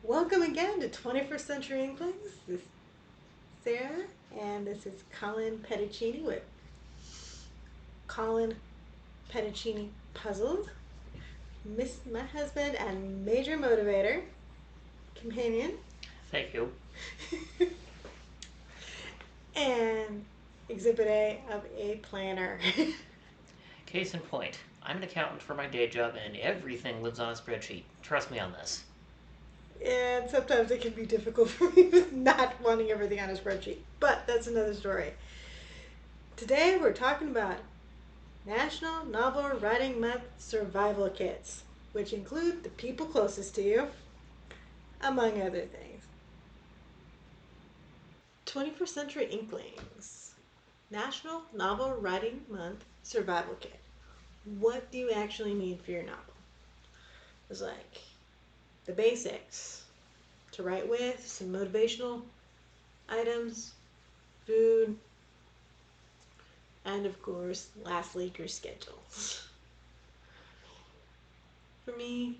Welcome again to 21st Century Inklings. This is Sarah, and this is Colin Petticini with Colin Petticini Puzzles. Miss my husband and major motivator, companion, Thank you. and Exhibit A of a planner. Case in point, I'm an accountant for my day job and everything lives on a spreadsheet. Trust me on this. And sometimes it can be difficult for me with not wanting everything on a spreadsheet, but that's another story. Today we're talking about National Novel Writing Month survival kits, which include the people closest to you, among other things. 21st Century Inklings National Novel Writing Month survival kit. What do you actually need for your novel? It's like the basics to write with, some motivational items, food, and of course, lastly, your schedule. For me,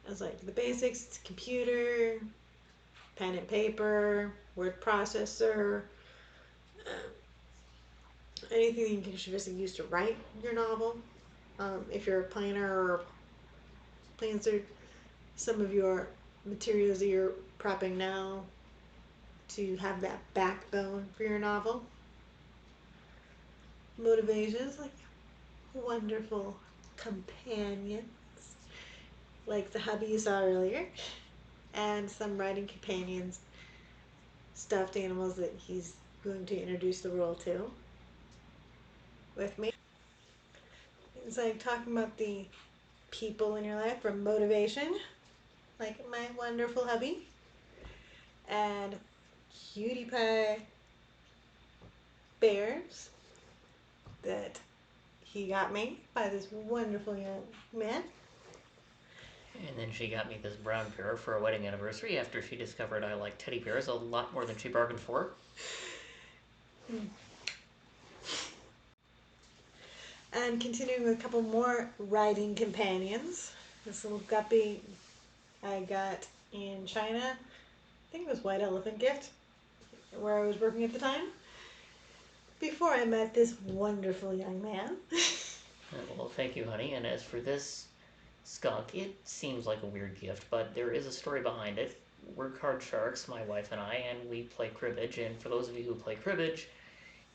I was like the basics: it's computer, pen and paper, word processor, anything you can just use to write your novel. If you're a planner or plans through some of your materials that you're prepping now to have that backbone for your novel. Motivations like wonderful companions, like the hubby you saw earlier, and some writing companions, stuffed animals that he's going to introduce the world to with me. It's like talking about the people in your life for motivation, like my wonderful hubby and cutie pie bears that he got me by this wonderful young man. And then she got me this brown bear for a wedding anniversary after she discovered I like teddy bears a lot more than she bargained for. And continuing with a couple more writing companions. This little guppy I got in China. I think it was White Elephant Gift, where I was working at the time, before I met this wonderful young man. Well, thank you, honey. And as for this skunk, it seems like a weird gift, but there is a story behind it. We're card sharks, my wife and I, and we play cribbage. And for those of you who play cribbage,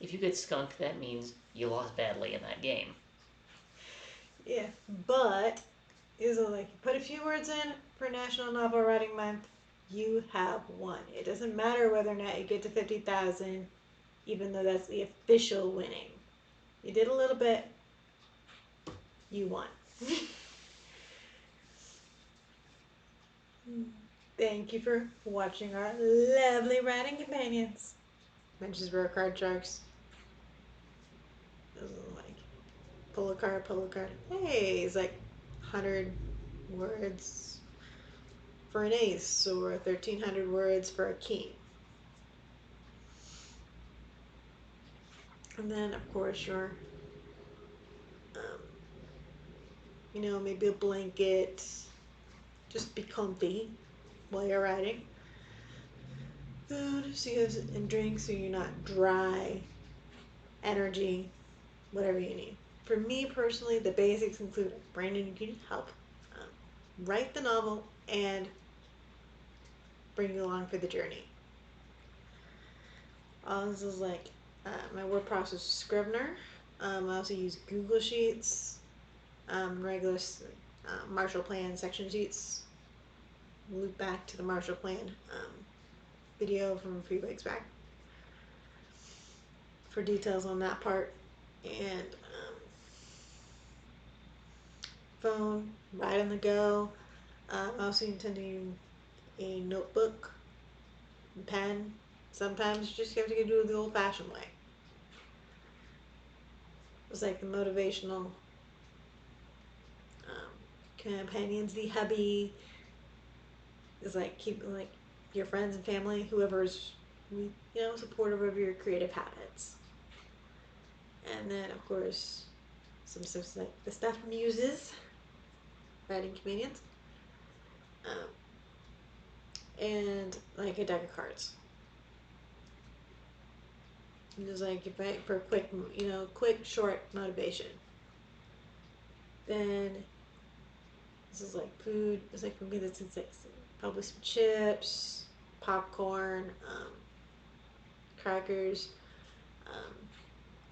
if you get skunked, that means you lost badly in that game. Yeah, but is like you put a few words in for National Novel Writing Month, you have won. It doesn't matter whether or not you get to 50,000, even though that's the official winning. You did a little bit, you won. Thank you for watching our lovely writing companions. Mentions for card sharks. Like pull a card, pull a card. Hey, it's like 100 words for an ace or 1,300 words for a king. And then, of course, your, um, maybe a blanket. Just be comfy while you're writing. Food, so you have, and drinks, so you're not dry. Energy, whatever you need. For me personally, the basics include Brandon and Cutie help write the novel and bring you along for the journey. This is like my word processor Scrivener. I also use Google Sheets, regular Marshall Plan section sheets. Loop back to the Marshall Plan video from a few weeks back for details on that part. And phone, right on the go. I also intending a notebook, and pen. Sometimes you just have to do it the old-fashioned way. It's like the motivational companions, the hubby is like keeping like your friends and family, whoever's supportive of your creative habits. And then of course some stuff like the stuff muses, writing companions. and like a deck of cards. And just like for quick, quick short motivation. Then this is like food. It's like for me, this is like probably some chips, popcorn, crackers, um,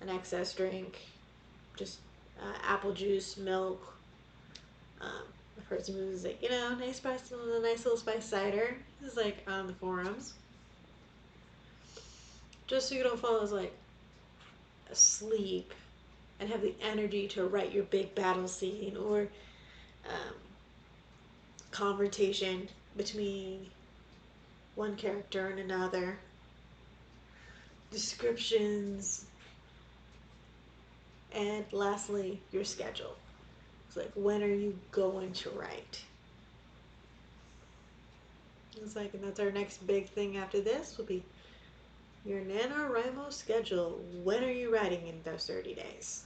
an excess drink, just apple juice, milk. Um, I've heard some movies like nice spice, a nice little spice cider. This is like on the forums, just so you don't fall as like asleep and have the energy to write your big battle scene or um, confrontation between one character and another. Descriptions, and lastly, your schedule. It's like when are you going to write? It's like, and that's our next big thing after this will be your NaNoWriMo schedule. When are you writing in those 30 days?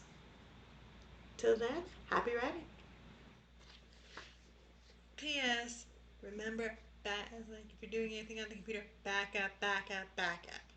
Till then, happy writing. P.S. Remember, like if you're doing anything on the computer, back up, back up, back up.